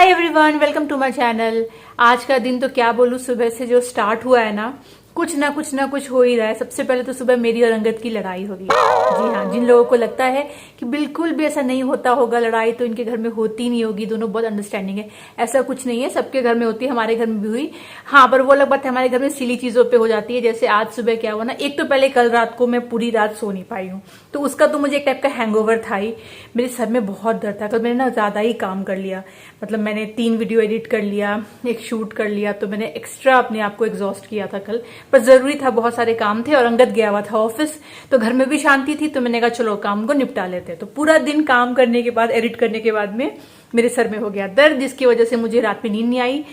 Hi everyone, welcome to my channel. आज का दिन तो क्या बोलूं, सुबह से जो स्टार्ट हुआ है ना कुछ ना कुछ हो ही रहा है। सबसे पहले तो सुबह मेरी और अंगद की लड़ाई होगी। जी हाँ, जिन लोगों को लगता है कि बिल्कुल भी ऐसा नहीं होता होगा लड़ाई तो इनके घर में होती नहीं होगी, दोनों बहुत अंडरस्टैंडिंग है, ऐसा कुछ नहीं है। सबके घर में होती है, हमारे घर में भी हुई। हाँ, पर वो अलग बात है, हमारे घर में सिली चीजों पे हो जाती है। जैसे आज सुबह क्या हुआ ना, एक तो पहले कल रात को मैं पूरी रात सो नहीं पाई हूँ, तो उसका तो मुझे एक टाइप का हैंगओवर था ही। मेरे सर में बहुत दर्द था, कल मैंने ना ज्यादा ही काम कर लिया। मतलब मैंने 3 वीडियो एडिट कर लिया, एक शूट कर लिया, तो मैंने एक्स्ट्रा अपने आप को एग्जॉस्ट किया था कल। पर जरूरी था, बहुत सारे काम थे और अंगद गया हुआ था ऑफिस, तो घर में भी शांति थी, तो मैंने कहा चलो काम को निपटा लेते हैं। तो पूरा दिन काम करने के बाद, एडिट करने के बाद में मेरे सर में हो गया दर्द, जिसकी वजह से मुझे रात में नींद नहीं आई।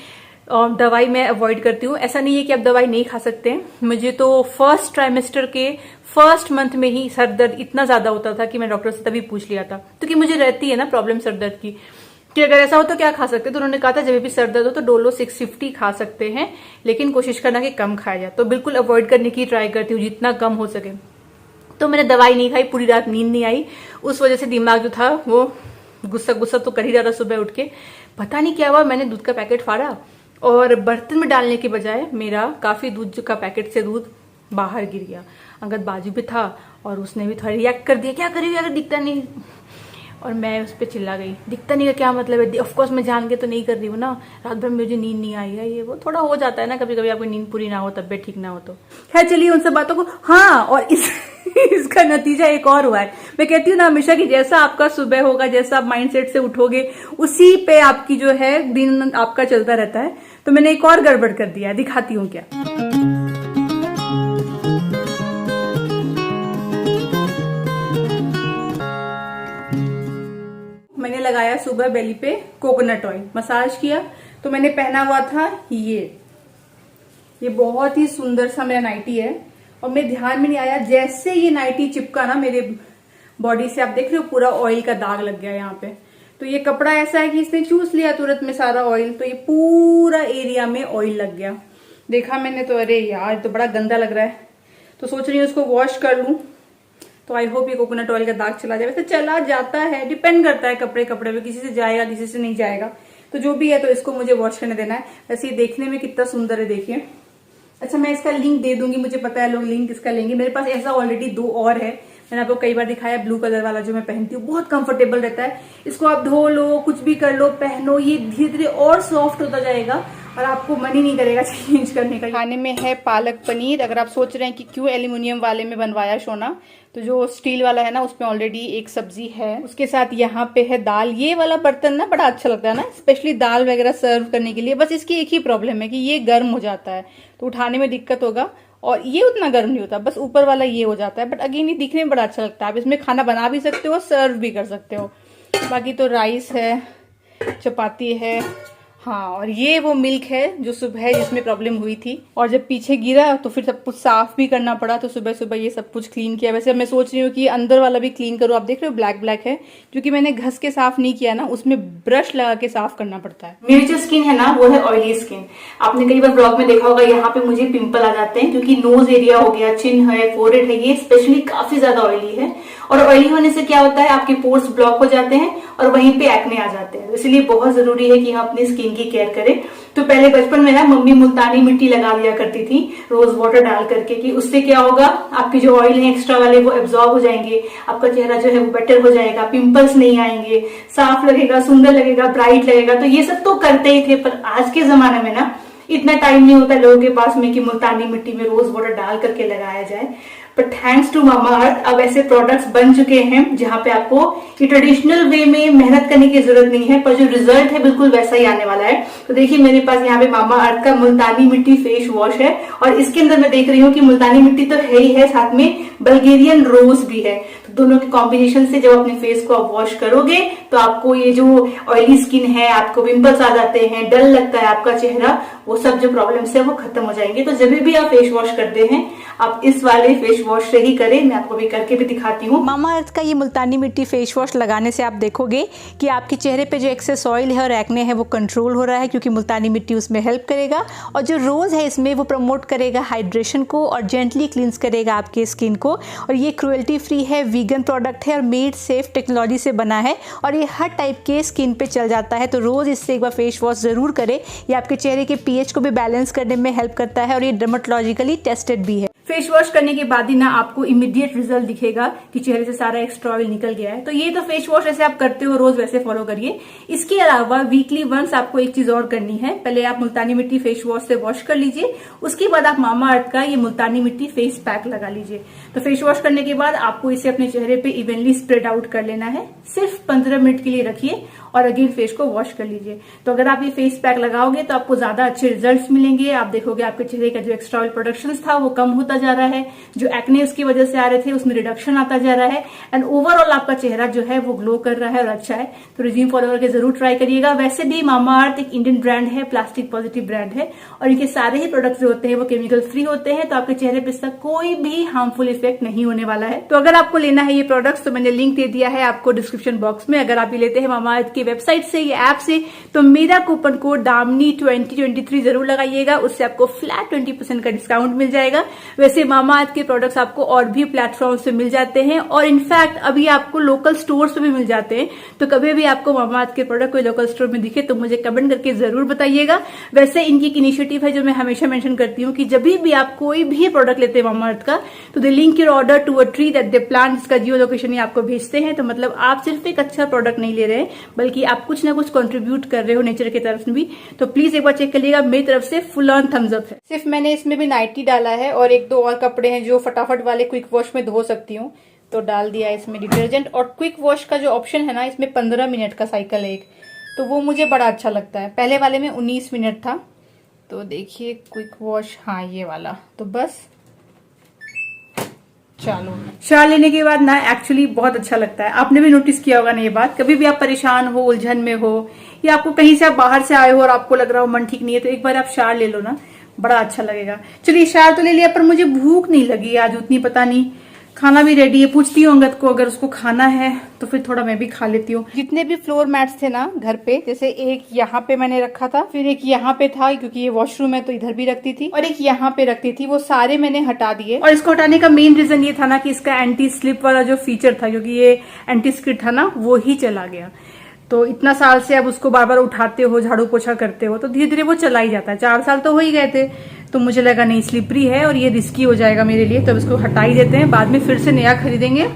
और दवाई मैं अवॉइड करती हूँ। ऐसा नहीं है कि आप दवाई नहीं खा सकते हैं। मुझे तो फर्स्ट ट्राइमेस्टर के फर्स्ट मंथ में ही सर दर्द इतना ज्यादा होता था कि मैं डॉक्टर से तभी पूछ लिया था, क्योंकि मुझे रहती है ना प्रॉब्लम सर दर्द की, कि अगर ऐसा हो तो क्या खा सकते हैं। तो उन्होंने कहा था जब भी सर दर्द हो तो डोलो 650 खा सकते हैं, लेकिन कोशिश करना कि कम खाया जाए। तो बिल्कुल अवॉइड करने की ट्राई करती हूँ जितना कम हो सके। तो मैंने दवाई नहीं खाई, पूरी रात नींद नहीं आई। उस वजह से दिमाग जो था वो गुस्सा तो कर ही रहा था। सुबह उठ के पता नहीं क्या हुआ, मैंने दूध का पैकेट फाड़ा और बर्तन में डालने के बजाय मेरा काफी दूध का पैकेट से दूध बाहर गिर गया। अंगद बाजू पे था और उसने भी थोड़ा रिएक्ट कर दिया, क्या करी अगर दिखता नहीं। और मैं उस पर चिल्ला गई, दिखता नहीं का क्या मतलब है। ऑफकोर्स मैं जान के तो नहीं कर रही हूँ ना, रात भर मुझे नींद नहीं आई है, ये वो थोड़ा हो जाता है ना कभी कभी, आपको नींद पूरी ना हो, तबियत ठीक ना हो तो। खैर चलिए उन सब बातों को। हाँ, और इसका नतीजा एक और हुआ है। मैं कहती हूँ ना हमेशा कि जैसा आपका सुबह होगा, जैसा आप माइंडसेट से उठोगे, उसी पे आपकी जो है दिन आपका चलता रहता है। तो मैंने एक और गड़बड़ कर दिया, दिखाती हूँ क्या। मैंने लगाया सुबह बेली पे कोकोनट ऑयल, मसाज किया। तो मैंने पहना हुआ था ये बहुत ही सुंदर सा मेरा नाइटी है, और मेरे ध्यान में नहीं आया जैसे ये नाइटी चिपका ना मेरे बॉडी से, आप देख रहे हो पूरा ऑयल का दाग लग गया यहाँ पे। तो ये कपड़ा ऐसा है कि इसने चूस लिया तुरंत में सारा ऑयल, तो ये पूरा एरिया में ऑयल लग गया। देखा मैंने तो अरे यार तो बड़ा गंदा लग रहा है, तो सोच रही हूँ इसको वॉश कर लूं। तो आई होप ये कोकोनट ऑयल का दाग चला जाए। वैसे चला जाता है, डिपेंड करता है कपड़े पे, किसी से जाएगा किसी से नहीं जाएगा। तो जो भी है तो इसको मुझे वॉश करने देना है। वैसे ये देखने में कितना सुंदर है, देखिए। अच्छा, मैं इसका लिंक दे दूंगी, मुझे पता है लोग लिंक इसका लेंगे। मेरे पास ऐसा ऑलरेडी 2 और है, मैंने आपको कई बार दिखाया, ब्लू कलर वाला जो मैं पहनती हूँ, बहुत कंफर्टेबल रहता है। इसको आप धो लो, कुछ भी कर लो, पहनो, ये धीरे धीरे और सॉफ्ट होता जाएगा और आपको मन ही नहीं करेगा चेंज करने का। खाने में है पालक पनीर। अगर आप सोच रहे हैं कि क्यों एल्यूमिनियम वाले में बनवाया सोना, तो जो स्टील वाला है ना उसमें ऑलरेडी एक सब्जी है, उसके साथ यहाँ पे है दाल। ये वाला बर्तन ना बड़ा अच्छा लगता है ना, स्पेशली दाल वगैरह सर्व करने के लिए। बस इसकी एक ही प्रॉब्लम है कि ये गर्म हो जाता है, तो उठाने में दिक्कत होगा। और ये उतना गर्म नहीं होता, बस ऊपर वाला ये हो जाता है। बट अगेन ये दिखने में बड़ा अच्छा लगता है। आप इसमें खाना बना भी सकते हो, सर्व भी कर सकते हो। बाकी तो राइस है, चपाती है, हाँ, और ये वो मिल्क है जो सुबह जिसमें प्रॉब्लम हुई थी, और जब पीछे गिरा तो फिर सब कुछ साफ भी करना पड़ा। तो सुबह सुबह ये सब कुछ क्लीन किया। वैसे मैं सोच रही हूँ कि अंदर वाला भी क्लीन करूँ। आप देख रहे हो ब्लैक ब्लैक है, क्योंकि मैंने घस के साफ नहीं किया ना, उसमें ब्रश लगा के साफ करना पड़ता है। मेरी जो स्किन है ना वो है ऑयली स्किन। आपने कई बार ब्लॉग में देखा होगा, यहाँ पे मुझे पिंपल आ जाते हैं, क्योंकि नोज एरिया हो गया, चिन है, फोरहेड है, ये स्पेशली काफी ज्यादा ऑयली है। और ऑयली होने से क्या होता है, आपके पोर्स ब्लॉक हो जाते हैं और वहीं पे एक्ने आ जाते हैं। इसलिए बहुत जरूरी है कि हम अपनी स्किन की केयर करें। तो पहले बचपन में ना मम्मी मुल्तानी मिट्टी लगा दिया करती थी रोज वाटर डाल करके, कि उससे क्या होगा, आपके जो ऑयल है एक्स्ट्रा वाले वो एब्जॉर्ब हो जाएंगे, आपका चेहरा जो है वो बेटर हो जाएगा, पिंपल्स नहीं आएंगे, साफ लगेगा, सुंदर लगेगा, ब्राइट लगेगा। तो ये सब तो करते ही थे, पर आज के जमाने में ना इतना टाइम नहीं होता लोगों के पास में कि मुल्तानी मिट्टी में रोज वाटर डाल करके लगाया जाए। बट थैंक्स टू मामा अर्थ अब ऐसे प्रोडक्ट्स बन चुके हैं जहां पे आपको ये ट्रेडिशनल वे में मेहनत करने की जरूरत नहीं है, पर जो रिजल्ट है बिल्कुल वैसा ही आने वाला है। तो देखिए मेरे पास यहाँ पे मामा अर्थ का मुल्तानी मिट्टी फेस वॉश है, और इसके अंदर मैं देख रही हूँ कि मुल्तानी मिट्टी तो है ही है, साथ में बल्गेरियन रोज भी है। तो दोनों के कॉम्बिनेशन से जब अपने फेस को आप वॉश करोगे तो आपको ये जो ऑयली स्किन है, आपको पिंपल्स आ जाते हैं, डल लगता है आपका चेहरा, वो सब जो प्रॉब्लम्स है वो खत्म हो जाएंगे। तो जब भी आप फेस वॉश करते हैं आप इस वाले फेस वॉश से ही करें। मैं आपको भी करके भी दिखाती हूँ। मामा अर्थ का ये मुल्तानी मिट्टी फेस वॉश लगाने से आप देखोगे कि आपके चेहरे पे जो एक्सेस ऑयल है और एक्ने है वो कंट्रोल हो रहा है, क्योंकि मुल्तानी मिट्टी उसमें हेल्प करेगा। और जो रोज़ है इसमें वो प्रमोट करेगा हाइड्रेशन को और जेंटली क्लींस करेगा आपके स्किन को। और ये क्रुएल्टी फ्री है, वीगन प्रोडक्ट है और मेड सेफ टेक्नोलॉजी से बना है और ये हर टाइप के स्किन पे चल जाता है। तो रोज़ इससे एक बार फेस वॉश ज़रूर करें। ये आपके चेहरे के पीएच को भी बैलेंस करने में हेल्प करता है और ये डर्मेटोलॉजिकली टेस्टेड भी है। फेस वॉश करने के बाद ही ना आपको इमीडिएट रिजल्ट दिखेगा कि चेहरे से सारा एक्स्ट्रा ऑयल निकल गया है। तो ये तो फेस वॉश जैसे आप करते हो रोज वैसे फॉलो करिए। इसके अलावा वीकली वंस आपको एक चीज और करनी है। पहले आप मुल्तानी मिट्टी फेस वॉश से वॉश कर लीजिए, उसके बाद आप मामा अर्थ का ये मुल्तानी मिट्टी फेस पैक लगा लीजिए। तो फेस वॉश करने के बाद आपको इसे अपने चेहरे पे इवनली स्प्रेड आउट कर लेना है। सिर्फ 15 मिनट के लिए रखिए और अगेन फेस को वॉश कर लीजिए। तो अगर आप ये फेस पैक लगाओगे तो आपको ज्यादा अच्छे रिजल्ट्स मिलेंगे। आप देखोगे आपके चेहरे का जो एक्स्ट्रा ऑयल प्रोडक्शन था वो कम होता जा रहा है, जो एक्ने उसकी वजह से आ रहे थे उसमें रिडक्शन आता जा रहा है एंड ओवरऑल आपका चेहरा जो है वो ग्लो कर रहा है और अच्छा है। तो रिज्यूम फॉलो करके जरूर ट्राई करिएगा। वैसे भी मामा अर्थ एक इंडियन ब्रांड है, प्लास्टिक पॉजिटिव ब्रांड है और इनके सारे ही प्रोडक्ट्स जो होते हैं वो केमिकल फ्री होते हैं। तो आपके चेहरे पे इसका कोई भी हार्मफुल इफेक्ट नहीं होने वाला है। तो अगर आपको लेना है ये प्रोडक्ट्स तो मैंने लिंक दे दिया है आपको डिस्क्रिप्शन बॉक्स में। अगर आप ये लेते हैं मामा अर्थ की वेबसाइट से, ये ऐप से, तो मेरा कूपन कोड दामनी 2023 जरूर लगाइएगा। उससे आपको फ्लैट 20% का डिस्काउंट मिल जाएगा। वैसे मामा अर्थ के प्रोडक्ट्स आपको और भी प्लेटफॉर्म से मिल जाते हैं और इनफैक्ट अभी आपको लोकल स्टोर्स पे भी मिल जाते हैं। तो कभी भी आपको मामा अर्थ के प्रोडक्ट कोई लोकल स्टोर में दिखे तो मुझे कमेंट करके जरूर बताइएगा। वैसे इनकी एक इनिशिएटिव है जो मैं हमेशा मेंशन करती हूँ कि जब भी आप कोई भी प्रोडक्ट लेते हैं मामा अर्थ का तो they link your order to a tree that they plant, जिसका जियो लोकेशन आपको भेजते हैं। तो मतलब आप सिर्फ एक अच्छा प्रोडक्ट नहीं ले रहे हैं बल्कि आप कुछ ना कुछ कंट्रीब्यूट कर रहे हो नेचर की तरफ भी। तो प्लीज एक बार चेक करिएगा। मेरी तरफ से फुल ऑन थम्स अप है। सिर्फ मैंने इसमें भी नाइटी डाला है और एक दो और कपड़े हैं जो फटाफट वाले क्विक वॉश में धो सकती हूँ, तो डाल दिया इसमें डिटर्जेंट। और क्विक वॉश का जो ऑप्शन है ना इसमें 15 मिनट का साइकिल है एक, तो वो मुझे बड़ा अच्छा लगता है। पहले वाले में 19 मिनट था। तो देखिए क्विक वॉश, हाँ ये वाला, तो बस चलो शावर लेने के बाद ना एक्चुअली बहुत अच्छा लगता है। आपने भी नोटिस किया होगा ना ये बात। कभी भी आप परेशान हो, उलझन में हो या आपको कहीं से आप बाहर से आए हो और आपको लग रहा हो मन ठीक नहीं है, तो एक बार आप शावर ले लो ना, बड़ा अच्छा लगेगा। चलिए शावर तो ले लिया पर मुझे भूख नहीं लगी आज उतनी, पता नहीं। खाना भी रेडी है, पूछती हूँ अंगद को अगर उसको खाना है तो फिर थोड़ा मैं भी खा लेती हूँ। जितने भी फ्लोर मैट्स थे ना घर पे, जैसे एक यहाँ पे मैंने रखा था, फिर एक यहाँ पे था क्योंकि ये वॉशरूम है तो इधर भी रखती थी, और एक यहाँ पे रखती थी, वो सारे मैंने हटा दिए। और इसको हटाने का मेन रीजन ये था ना कि इसका एंटी स्लिप वाला जो फीचर था, क्योंकि ये एंटी स्किड था ना, वो ही चला गया। तो इतना साल से अब उसको बार बार उठाते हो, झाड़ू पोछा करते हो, तो धीरे धीरे वो चला ही जाता है। 4 साल तो हो ही गए थे, तो मुझे लगा नहीं स्लिपरी है और ये रिस्की हो जाएगा मेरे लिए, तो इसको हटा ही देते हैं। बाद में फिर से नया खरीदेंगे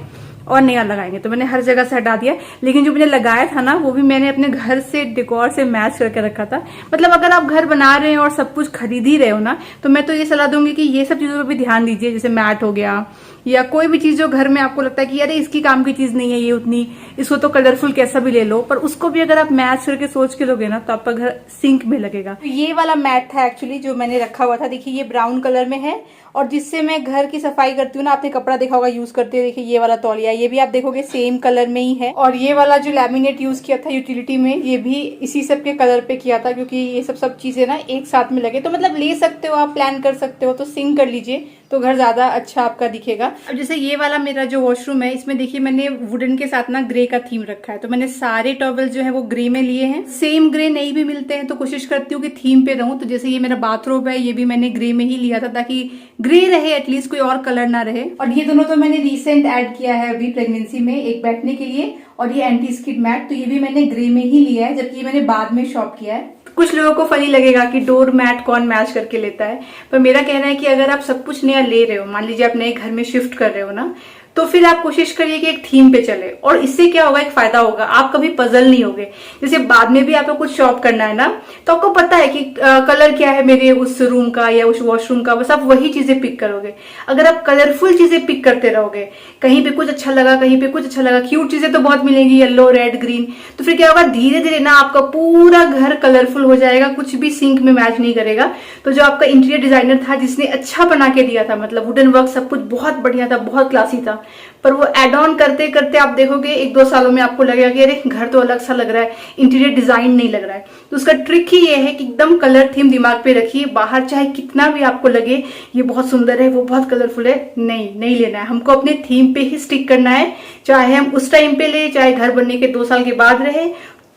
और नया लगाएंगे। तो मैंने हर जगह से हटा दिया, लेकिन जो मैंने लगाया था ना वो भी मैंने अपने घर से डेकोर से मैच करके रखा था। मतलब अगर आप घर बना रहे हैं और सब कुछ खरीद ही रहे हो ना, तो मैं तो ये सलाह दूंगी कि ये सब चीजों पर भी ध्यान दीजिए। जैसे मैट हो गया या कोई भी चीज जो घर में आपको लगता है कि अरे इसकी काम की चीज नहीं है ये उतनी, इसको तो कलरफुल कैसा भी ले लो, पर उसको भी अगर आप मैच करके सोच के लोगे ना तो आपका घर सिंक में लगेगा। तो ये वाला मैट था एक्चुअली जो मैंने रखा हुआ था। देखिए ये ब्राउन कलर में है और जिससे मैं घर की सफाई करती हूँ ना, आपने कपड़ा देखा होगा यूज करते हुए। देखिए ये वाला तौलिया, ये भी आप देखोगे सेम कलर में ही है। और ये वाला जो लैमिनेट यूज किया था यूटिलिटी में, ये भी इसी सब के कलर पे किया था, क्योंकि ये सब चीजें ना एक साथ में लगे। तो मतलब ले सकते हो आप, प्लान कर सकते हो, तो सिंक कर लीजिए तो घर ज्यादा अच्छा आपका दिखेगा। अब जैसे ये वाला मेरा जो वॉशरूम है, इसमें देखिए मैंने वुडन के साथ ना ग्रे का थीम रखा है। तो मैंने सारे टॉवल जो है वो ग्रे में लिए हैं। सेम ग्रे नहीं भी मिलते हैं तो कोशिश करती हूँ कि थीम पे रहूं। तो जैसे ये मेरा बाथरूम है, ये भी मैंने ग्रे में ही लिया था ताकि ग्रे रहे, एटलीस्ट कोई और कलर ना रहे। और ये दोनों तो मैंने रिसेंट ऐड किया है अभी प्रेगनेंसी में, एक बैठने के लिए और ये एंटी स्किड मैट, तो ये भी मैंने ग्रे में ही लिया है, जबकि ये मैंने बाद में शॉप किया है। कुछ लोगों को फनी लगेगा कि डोर मैट कौन मैच करके लेता है, पर मेरा कहना है कि अगर आप सब कुछ नया ले रहे हो, मान लीजिए आप नए घर में शिफ्ट कर रहे हो ना, तो फिर आप कोशिश करिए कि एक थीम पे चले। और इससे क्या होगा, एक फायदा होगा, आप कभी पजल नहीं होगे। जैसे बाद में भी आपको कुछ शॉप करना है ना, तो आपको पता है कि कलर क्या है मेरे उस रूम का या उस वॉशरूम का, बस आप वही चीजें पिक करोगे। अगर आप कलरफुल चीजें पिक करते रहोगे, कहीं पे कुछ अच्छा लगा, कहीं पे कुछ अच्छा लगा, क्यूट चीजें तो बहुत मिलेंगी, येलो, रेड, ग्रीन, तो फिर क्या होगा, धीरे धीरे ना आपका पूरा घर कलरफुल हो जाएगा, कुछ भी सिंक में मैच नहीं करेगा। तो जो आपका इंटीरियर डिजाइनर था, जिसने अच्छा बना के दिया था, मतलब वुडन वर्क सब कुछ बहुत बढ़िया था, बहुत क्लासी था, पर वो एड ऑन करते करते आप देखोगे 1-2 सालों में आपको लगेगा कि अरे घर तो अलग सा लग रहा है, इंटीरियर डिजाइन नहीं लग रहा है। तो उसका ट्रिक ही ये है कि एकदम कलर थीम दिमाग पे रखिए, बाहर चाहे कितना भी आपको लगे ये बहुत सुंदर है, वो बहुत कलरफुल है, नहीं लेना है। हमको अपने थीम पे ही स्टिक करना है, चाहे हम उस टाइम पे ले, चाहे घर बनने के 2 साल के बाद रहे,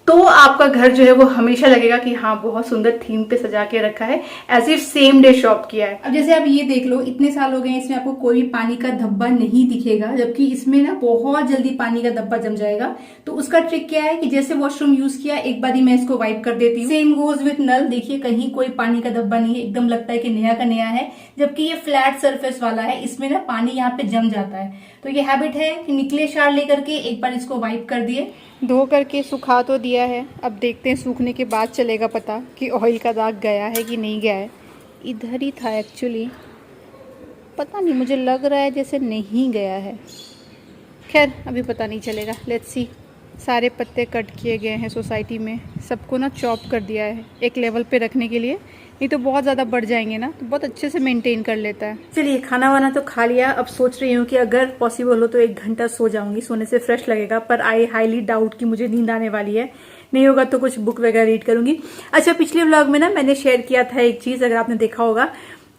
तो आपका घर जो है वो हमेशा लगेगा कि हाँ बहुत सुंदर थीम पे सजा के रखा है, as if same day shop किया है। अब जैसे आप ये देख लो, इतने साल हो गए इसमें आपको कोई भी पानी का धब्बा नहीं दिखेगा, जबकि इसमें ना बहुत जल्दी पानी का धब्बा जम जाएगा। तो उसका ट्रिक क्या है कि जैसे वॉशरूम यूज किया, एक बारी मैं इसको वाइप कर देती हूँ। सेम गोज विथ नल, देखिए कहीं कोई पानी का धब्बा नहीं है, एकदम लगता है कि नया का नया है, जबकि ये फ्लैट सरफेस वाला है, इसमें ना पानी यहाँ पे जम जाता है। तो ये हैबिट है कि निकले शार लेकर के एक बार इसको वाइप कर दिए, धो करके सुखा तो दिया है। अब देखते हैं सूखने के बाद चलेगा पता कि ऑयल का दाग गया है कि नहीं गया है। इधर ही था एक्चुअली, पता नहीं, मुझे लग रहा है जैसे नहीं गया है। खैर अभी पता नहीं चलेगा, लेट्स सी। सारे पत्ते कट किए गए हैं सोसाइटी में, सबको ना चॉप कर दिया है एक लेवल पे रखने के लिए, नहीं तो बहुत ज़्यादा बढ़ जाएंगे ना, तो बहुत अच्छे से मेंटेन कर लेता है। चलिए खाना वाना तो खा लिया, अब सोच रही हूँ कि अगर पॉसिबल हो तो 1 घंटा सो जाऊंगी, सोने से फ्रेश लगेगा, पर आई हाईली डाउट कि मुझे नींद आने वाली है। नहीं होगा तो कुछ बुक वगैरह रीड करूंगी। अच्छा, पिछले व्लॉग में ना मैंने शेयर किया था एक चीज़, अगर आपने देखा होगा,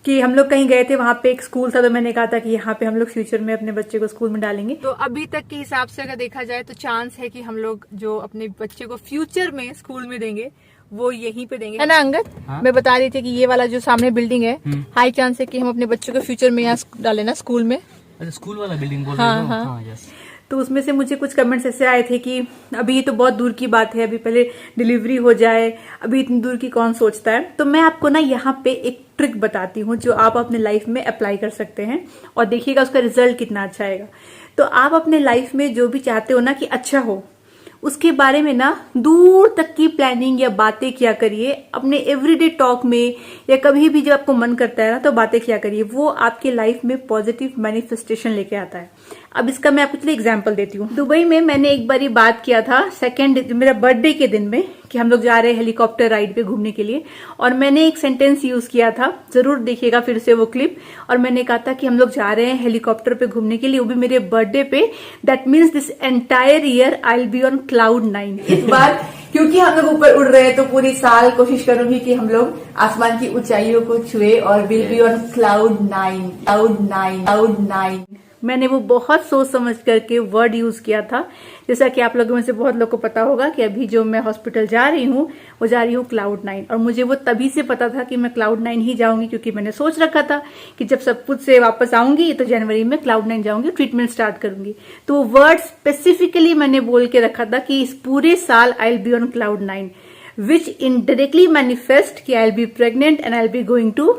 कि हम लोग कहीं गए थे, वहां पे एक स्कूल था, तो मैंने कहा था कि यहाँ पे हम लोग फ्यूचर में अपने बच्चे को स्कूल में डालेंगे। तो अभी तक के हिसाब से अगर देखा जाए तो चांस है कि हम लोग जो अपने बच्चे को फ्यूचर में स्कूल में देंगे वो यहीं पे देंगे, है ना अंगद? हाँ? मैं बता रही थी कि ये वाला जो सामने बिल्डिंग है, हाई चांस है कि हम अपने बच्चे को फ्यूचर में यहाँ डाले ना स्कूल में। अच्छा, स्कूल वाला बिल्डिंग बोल हाँ, रहे हो? हाँ। तो उसमें से मुझे कुछ कमेंट्स ऐसे आए थे कि अभी ये तो बहुत दूर की बात है, अभी पहले डिलीवरी हो जाए, अभी इतनी दूर की कौन सोचता है। तो मैं आपको ना यहाँ पे एक ट्रिक बताती हूँ जो आप अपने लाइफ में अप्लाई कर सकते हैं, और देखिएगा उसका रिजल्ट कितना अच्छा आएगा। तो आप अपने लाइफ में जो भी चाहते हो ना कि अच्छा हो, उसके बारे में ना दूर तक की प्लानिंग या बातें किया करिए अपने एवरीडे टॉक में, या कभी भी जब आपको मन करता है ना तो बातें किया करिए, वो आपके लाइफ में पॉजिटिव मैनिफेस्टेशन लेके आता है। अब इसका मैं आपको चलिए एग्जांपल देती हूँ। दुबई में मैंने एक बारी बात किया था मेरा बर्थडे के दिन में, कि हम लोग जा रहे हैं हेलीकॉप्टर राइड पे घूमने के लिए, और मैंने एक सेंटेंस यूज किया था, जरूर देखिएगा फिर से वो क्लिप। और मैंने कहा था कि हम लोग जा रहे हैं हेलीकॉप्टर पे घूमने के लिए, वो भी मेरे बर्थडे पे, that means this entire year I will be on cloud 9। इस बार क्योंकि हम लोग ऊपर उड़ रहे हैं तो पूरी साल कोशिश करूंगी कि हम लोग आसमान की ऊंचाइयों को छुए, और will be on cloud 9, cloud 9, cloud 9। मैंने वो बहुत सोच समझ करके वर्ड यूज किया था। जैसा कि आप लोगों में से बहुत लोग को पता होगा कि अभी जो मैं हॉस्पिटल जा रही हूँ वो जा रही हूँ क्लाउड 9, और मुझे वो तभी से पता था कि मैं क्लाउड 9 ही जाऊंगी, क्योंकि मैंने सोच रखा था कि जब सब कुछ से वापस आऊंगी तो जनवरी में क्लाउड 9 जाऊंगी, ट्रीटमेंट स्टार्ट करूंगी। तो वो वर्ड स्पेसिफिकली मैंने बोल के रखा था कि इस पूरे साल I will be on cloud 9, which indirectly manifest कि I will be pregnant and I will be going to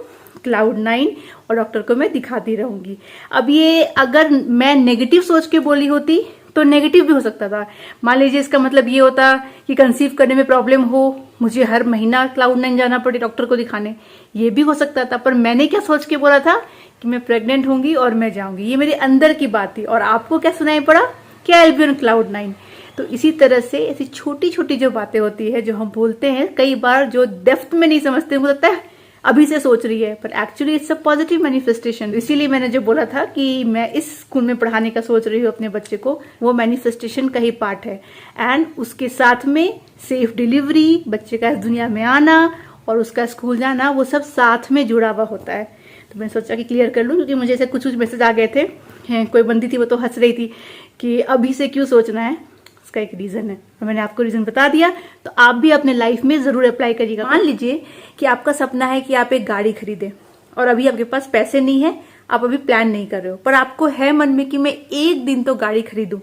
cloud 9, और डॉक्टर को मैं दिखाती रहूंगी। अब ये अगर मैं नेगेटिव सोच के बोली होती तो नेगेटिव भी हो सकता था। मान लीजिए इसका मतलब ये होता कि कंसीव करने में प्रॉब्लम हो, मुझे हर महीना क्लाउड 9 जाना पड़े डॉक्टर को दिखाने, ये भी हो सकता था। पर मैंने क्या सोच के बोला था कि मैं प्रेग्नेंट होंगी और मैं जाऊंगी, ये मेरे अंदर की बात थी। और आपको क्या सुनाई पड़ा कि I will be on cloud 9। तो इसी तरह से ऐसी छोटी छोटी जो बातें होती है, जो हम बोलते हैं, कई बार जो डेप्थ में नहीं समझते, हो सकता है अभी से सोच रही है, पर actually it's a positive manifestation. इसीलिए मैंने जो बोला था कि मैं इस स्कूल में पढ़ाने का सोच रही हूँ अपने बच्चे को, वो मैनिफेस्टेशन का ही पार्ट है। एंड उसके साथ में सेफ डिलीवरी, बच्चे का इस दुनिया में आना और उसका स्कूल जाना, वो सब साथ में जुड़ा हुआ होता है। तो मैंने सोचा कि क्लियर कर लूँ, क्योंकि मुझे ऐसे कुछ मैसेज आ गए थे। कोई बंदी थी वो तो हंस रही थी कि अभी से क्यों सोचना है, उसका एक रीजन है, और मैंने आपको रीजन बता दिया। तो आप भी अपने लाइफ में जरूर अप्लाई करिएगा। मान लीजिए कि आपका सपना है कि आप एक गाड़ी खरीदें, और अभी आपके पास पैसे नहीं है, आप अभी प्लान नहीं कर रहे हो, पर आपको है मन में कि मैं एक दिन तो गाड़ी खरीदूं।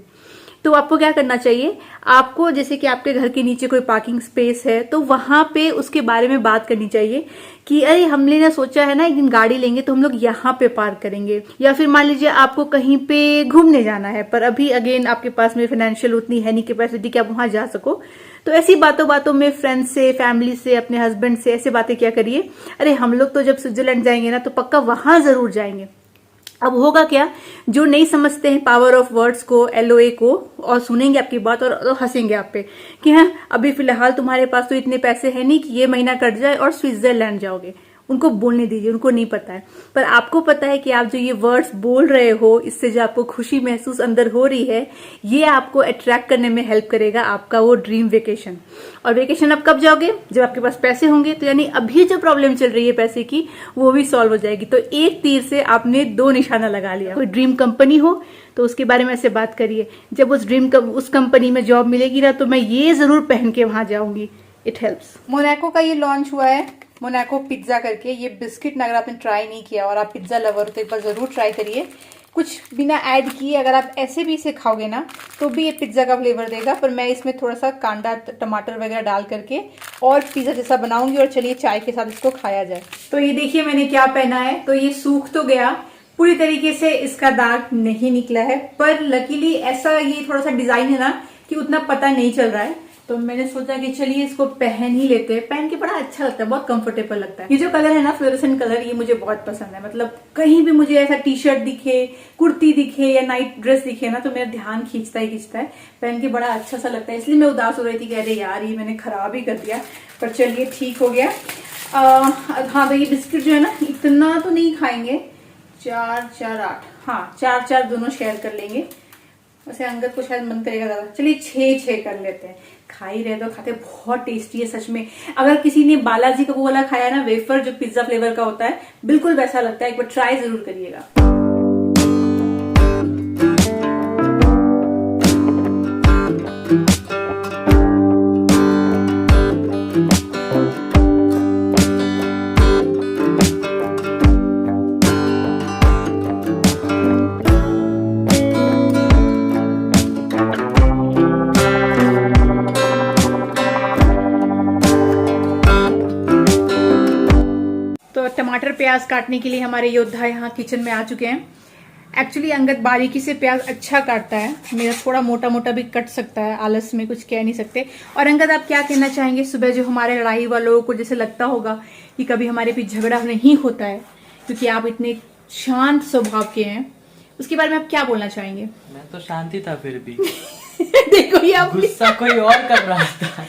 तो आपको क्या करना चाहिए, आपको जैसे कि आपके घर के नीचे कोई पार्किंग स्पेस है, तो वहां पे उसके बारे में बात करनी चाहिए कि अरे हमने ना सोचा है ना एक दिन गाड़ी लेंगे तो हम लोग यहाँ पे पार्क करेंगे। या फिर मान लीजिए आपको कहीं पे घूमने जाना है, पर अभी अगेन आपके पास में फाइनेंशियल उतनी है नहीं कैपेसिटी कि आप वहां जा सको, तो ऐसी बातों बातों में फ्रेंड्स से, फैमिली से, अपने हस्बैंड से ऐसे बातें क्या करिए, अरे हम लोग तो जब स्विट्जरलैंड जाएंगे ना तो पक्का वहां जरूर जाएंगे। अब होगा क्या, जो नहीं समझते हैं पावर ऑफ वर्ड्स को, LOA को, और सुनेंगे आपकी बात और हंसेंगे आप पे कि हाँ अभी फिलहाल तुम्हारे पास तो इतने पैसे हैं नहीं कि ये महीना कट जाए और स्विट्जरलैंड जाओगे। उनको बोलने दीजिए, उनको नहीं पता है। पर आपको पता है कि आप जो ये वर्ड्स बोल रहे हो, इससे जो आपको खुशी महसूस अंदर हो रही है, ये आपको अट्रैक्ट करने में हेल्प करेगा आपका वो ड्रीम वेकेशन। और वेकेशन आप कब जाओगे? जब आपके पास पैसे होंगे। तो यानी अभी जो प्रॉब्लम चल रही है पैसे की, वो भी सॉल्व हो जाएगी। तो एक तीर से आपने 2 निशाना लगा लिया। कोई ड्रीम कंपनी हो तो उसके बारे में ऐसे बात करिए, जब उस कंपनी में जॉब मिलेगी ना, तो मैं ये जरूर पहन के वहां जाऊंगी। It helps. मोनाको का ये लॉन्च हुआ है, मोनाको पिज्जा करके। ये बिस्किट ना अगर आपने ट्राई नहीं किया और आप पिज्जा लवर तो एक बार जरूर ट्राई करिए। कुछ बिना ऐड किए अगर आप ऐसे भी इसे खाओगे ना, तो भी ये पिज्जा का फ्लेवर देगा। पर मैं इसमें थोड़ा सा कांदा टमाटर वगैरह डाल करके और पिज्जा जैसा बनाऊंगी। और चलिए चाय के साथ इसको खाया जाए। तो ये देखिए मैंने क्या पहना है। तो ये सूख तो गया, पूरी तरीके से इसका दाग नहीं निकला है, पर लकीली ऐसा ये थोड़ा सा डिजाइन है ना कि उतना पता नहीं चल रहा है। तो मैंने सोचा कि चलिए इसको पहन ही लेते हैं। पहन के बड़ा अच्छा लगता है, बहुत कंफर्टेबल लगता है। ये जो कलर है ना, फ्लोरेसेंट कलर, ये मुझे बहुत पसंद है। मतलब कहीं भी मुझे ऐसा टी शर्ट दिखे, कुर्ती दिखे या नाइट ड्रेस दिखे ना, तो मेरा ध्यान खींचता ही खींचता है। पहन के बड़ा अच्छा सा लगता है। इसलिए मैं उदास हो रही थी कि अरे यार ये मैंने खराब ही कर दिया, पर चलिए ठीक हो गया। हाँ, तो ये बिस्किट जो है ना, इतना तो नहीं खाएंगे। 4 4 8, हाँ 4 4 दोनों शेयर कर लेंगे। वैसे अंगद को शायद मन करेगा ज्यादा, चलिए 6 6 कर लेते हैं। खा ही रहे तो खाते, बहुत टेस्टी है सच में। अगर किसी ने बालाजी का वो वाला खाया ना, वेफर जो पिज्जा फ्लेवर का होता है, बिल्कुल वैसा लगता है। एक बार ट्राई जरूर करिएगा। टमाटर प्याज काटने के लिए हमारे योद्धा यहाँ किचन में आ चुके हैं। एक्चुअली अंगद बारीकी से प्याज अच्छा काटता है, मेरा थोड़ा मोटा मोटा भी कट सकता है, आलस में कुछ कह नहीं सकते। और अंगद आप क्या कहना चाहेंगे? सुबह जो हमारे लड़ाई वालों को जैसे लगता होगा कि कभी हमारे बीच झगड़ा नहीं होता है, क्योंकि आप इतने शांत स्वभाव के हैं, उसके बारे में आप क्या बोलना चाहेंगे? मैं तो शांति था फिर भी देखो ये आप गुस्सा कोई और कर रहा था।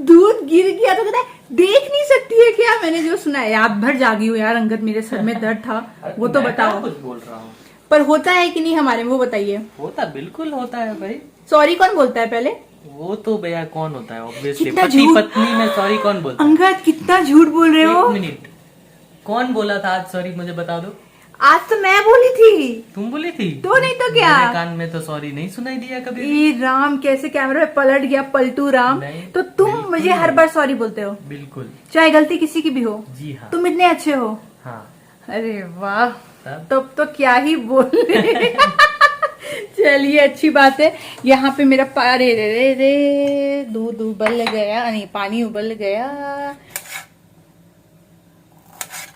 दूध गिर गया तो कहता है देख नहीं सकती है क्या? मैंने जो सुना है, रात भर जागी हूँ यार अंगद, मेरे सर में दर्द था। वो तो बताओ, कुछ बोल रहा हूँ। पर होता है कि नहीं हमारे में, वो बताइए। होता बिल्कुल होता है भाई। सॉरी कौन बोलता है पहले? वो तो भैया कौन होता है, ऑब्वियसली कितना पति झूठ। पत्नी में सॉरी कौन बोलता है? अंगद कितना झूठ बोल रहे हो। 1 मिनट, कौन बोला था आज सॉरी, मुझे बता दो। आज तो मैं बोली थी। तुम बोली थी? तो नहीं तो क्या? मेरे कान में तो सॉरी नहीं सुनाई दिया कभी। ये राम कैसे कैमरा में पलट गया, पलटू राम। नहीं, तो तुम बिल्कुल मुझे हर बार सॉरी बोलते हो, बिल्कुल, चाहे गलती किसी की भी हो। जी हाँ। तुम इतने अच्छे हो। हाँ, अरे वाह, तब तब तो क्या ही बोले। चलिए अच्छी बात है। यहाँ पे मेरा रे रे रे रे दूध उबल गया, नहीं पानी उबल गया।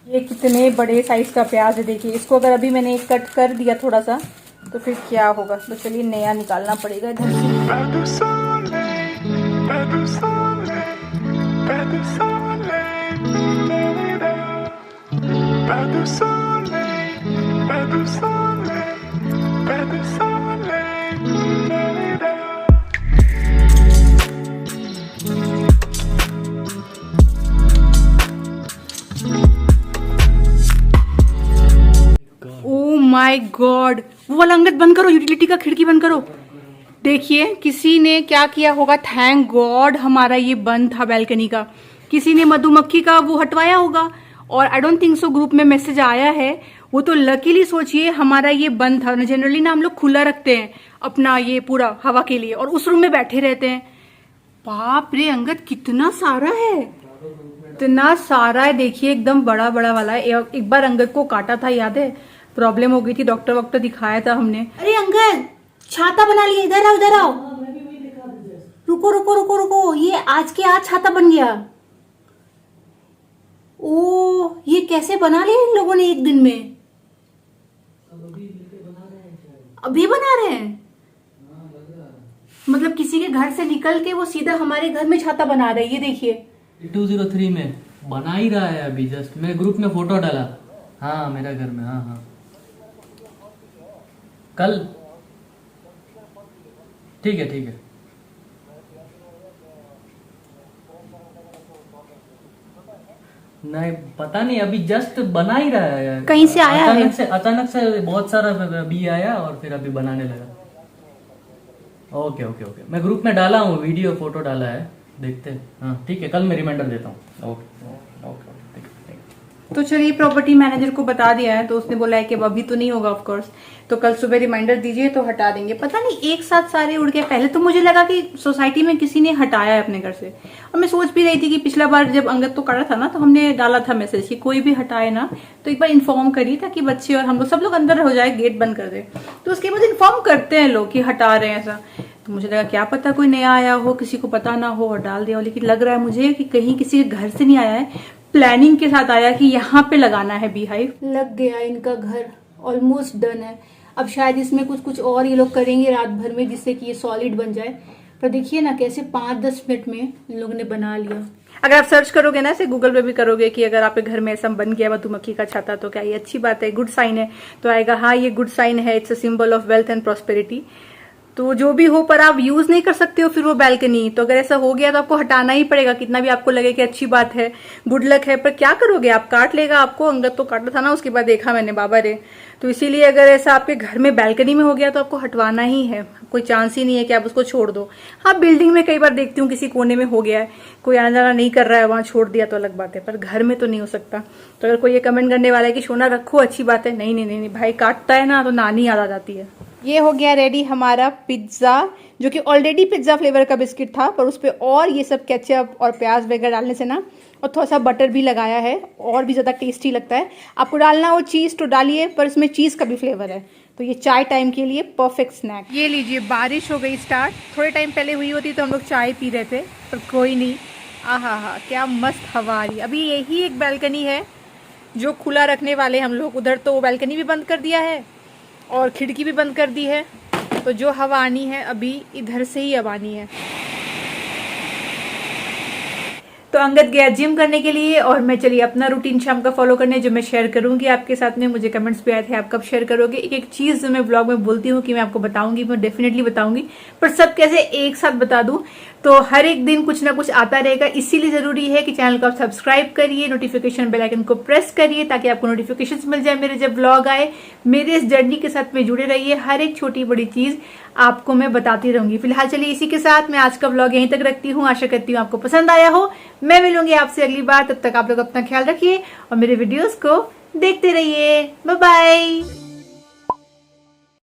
ये कितने बड़े साइज का प्याज है देखिए। इसको अगर अभी मैंने कट कर दिया थोड़ा सा तो फिर क्या होगा। तो चलिए नया निकालना पड़ेगा इधर माय गॉड, वो वाला अंगद बंद करो, यूटिलिटी का खिड़की बंद करो। देखिए किसी ने क्या किया होगा, थैंक गॉड हमारा ये बंद था बैल्कनी का। किसी ने मधुमक्खी का वो हटवाया होगा, और I don't think so group में मैसेज आया है। वो तो लकीली सोचिए हमारा ये बंद था। जनरली ना हम लोग खुला रखते हैं अपना ये पूरा हवा के लिए, और उस रूम में बैठे रहते हैं। बाप रे अंगद कितना सारा है, इतना सारा है। देखिए एकदम बड़ा बड़ा वाला है। एक बार अंगद को काटा था, याद है? प्रॉब्लम हो गई थी, डॉक्टर वॉक्टर दिखाया था हमने। अरे अंगद छाता बना लिया, इधर आओ इधर आओ। रुको रुको रुको रुको, ये आज के आज छाता बन गया। ओ ये कैसे बना लिया इन लोगों ने एक दिन में? अभी बना रहे हैं? मतलब किसी के घर से निकल के वो सीधा हमारे घर में छाता बना रहे हैं। ये देखिए 203 में बना ही रहा है अभी। जस्ट मैं ग्रुप में फोटो डाला। हाँ मेरा घर में, हाँ हाँ कल। ठीक है ठीक है। नहीं पता नहीं, अभी जस्ट बना ही रहा है। कहीं से आया है? अचानक से बहुत सारा बी आया और फिर अभी बनाने लगा। ओके ओके ओके, मैं ग्रुप में डाला हूँ, वीडियो फोटो डाला है, देखते हैं। हाँ ठीक है, कल मैं रिमाइंडर देता हूँ। ओके ओके ओके, तो चलिए प्रॉपर्टी मैनेजर को बता दिया है, तो उसने बोला है कि अब अभी तो नहीं होगा ऑफ कोर्स, तो कल सुबह रिमाइंडर दीजिए तो हटा देंगे। पता नहीं एक साथ सारे उड़ गए। पहले तो मुझे लगा कि सोसाइटी में किसी ने हटाया है अपने घर से, और मैं सोच भी रही थी कि पिछला बार जब अंगद तो काटा था ना, तो हमने डाला था मैसेज कि कोई भी हटाए ना तो एक बार इन्फॉर्म करिए, ताकि बच्चे और हम लोग सब लोग अंदर हो जाए, गेट बंद कर दे। तो उसके बाद इन्फॉर्म करते हैं लोग कि हटा रहे हैं ऐसा। तो मुझे लगा क्या पता कोई नया आया हो, किसी को पता ना हो और डाल दिया हो, लेकिन लग रहा है मुझे कि कहीं किसी के घर से नहीं आया है, प्लानिंग के साथ आया कि यहाँ पे लगाना है बी हाइव। लग गया इनका घर, ऑलमोस्ट डन है। अब शायद इसमें कुछ कुछ और ये लोग करेंगे रात भर में, जिससे कि ये सॉलिड बन जाए। पर देखिए ना कैसे 5-10 मिनट में इन लोगों ने बना लिया। अगर आप सर्च करोगे ना, ऐसे गूगल पे भी करोगे कि अगर आपके घर में ऐसा बन गया मधुमक्खी का छाता, तो क्या ये अच्छी बात है, गुड साइन है? तो आएगा हाँ ये गुड साइन है, it's a symbol of wealth and prosperity. तो जो भी हो, पर आप यूज नहीं कर सकते हो फिर वो बैल्कनी। तो अगर ऐसा हो गया तो आपको हटाना ही पड़ेगा, कितना भी आपको लगे कि अच्छी बात है, गुड लक है, पर क्या करोगे आप? काट लेगा आपको। अंगद तो काटा था ना, उसके बाद देखा मैंने, बाबा रे। तो इसीलिए अगर ऐसा आपके घर में बैल्कनी में हो गया तो आपको हटवाना ही है, कोई चांस ही नहीं है कि आप उसको छोड़ दो। हाँ बिल्डिंग में कई बार देखती हूँ किसी कोने में हो गया है, कोई आना जाना नहीं कर रहा है, वहां छोड़ दिया तो अलग बात है, पर घर में तो नहीं हो सकता। तो अगर कोई ये कमेंट करने वाला है कि सोना रखो अच्छी बात है, नहीं नहीं नहीं, नहीं भाई, काटता है ना तो नानी याद आ जाती है। ये हो गया रेडी हमारा पिज्जा, जो कि ऑलरेडी पिज्जा फ्लेवर का बिस्किट था, पर उस पर और ये सब केचप और प्याज वगैरह डालने से ना, और थोड़ा सा बटर भी लगाया है, और भी ज़्यादा टेस्टी लगता है। आपको डालना हो चीज़ तो डालिए, पर इसमें चीज़ का भी फ्लेवर है, तो ये चाय टाइम के लिए परफेक्ट स्नैक। ये लीजिए, बारिश हो गई स्टार्ट। थोड़े टाइम पहले हुई होती तो हम लोग चाय पी रहे थे, पर कोई नहीं। आहा हा, क्या मस्त हवा आ रही। अभी यही एक बालकनी है जो खुला रखने वाले हम लोग, उधर तो बालकनी भी बंद कर दिया है और खिड़की भी बंद कर दी है, तो जो हवा आनी है अभी इधर से ही अब आनी है। तो अंगद गया जिम करने के लिए, और मैं चलिए अपना रूटीन शाम का फॉलो करने, जो मैं शेयर करूंगी आपके साथ में। मुझे कमेंट्स भी आए थे आप कब शेयर करोगे। एक एक चीज जो मैं ब्लॉग में बोलती हूँ कि मैं आपको बताऊंगी, मैं डेफिनेटली बताऊंगी, पर सब कैसे एक साथ बता दूं। तो हर एक दिन कुछ ना कुछ आता रहेगा, इसीलिए जरूरी है कि चैनल को आप सब्सक्राइब करिए, नोटिफिकेशन बेल आइकन को प्रेस करिए, ताकि आपको नोटिफिकेशंस मिल जाए मेरे जब ब्लॉग आए। मेरे इस जर्नी के साथ में जुड़े रहिए, हर एक छोटी बड़ी चीज आपको मैं बताती रहूंगी। फिलहाल चलिए इसी के साथ मैं आज का ब्लॉग यहीं तक रखती हूँ। आशा करती हूँ आपको पसंद आया हो। मैं मिलूंगी आपसे अगली बार, तब तक आप लोग अपना ख्याल रखिए और मेरे वीडियोस को देखते रहिए। Bye bye.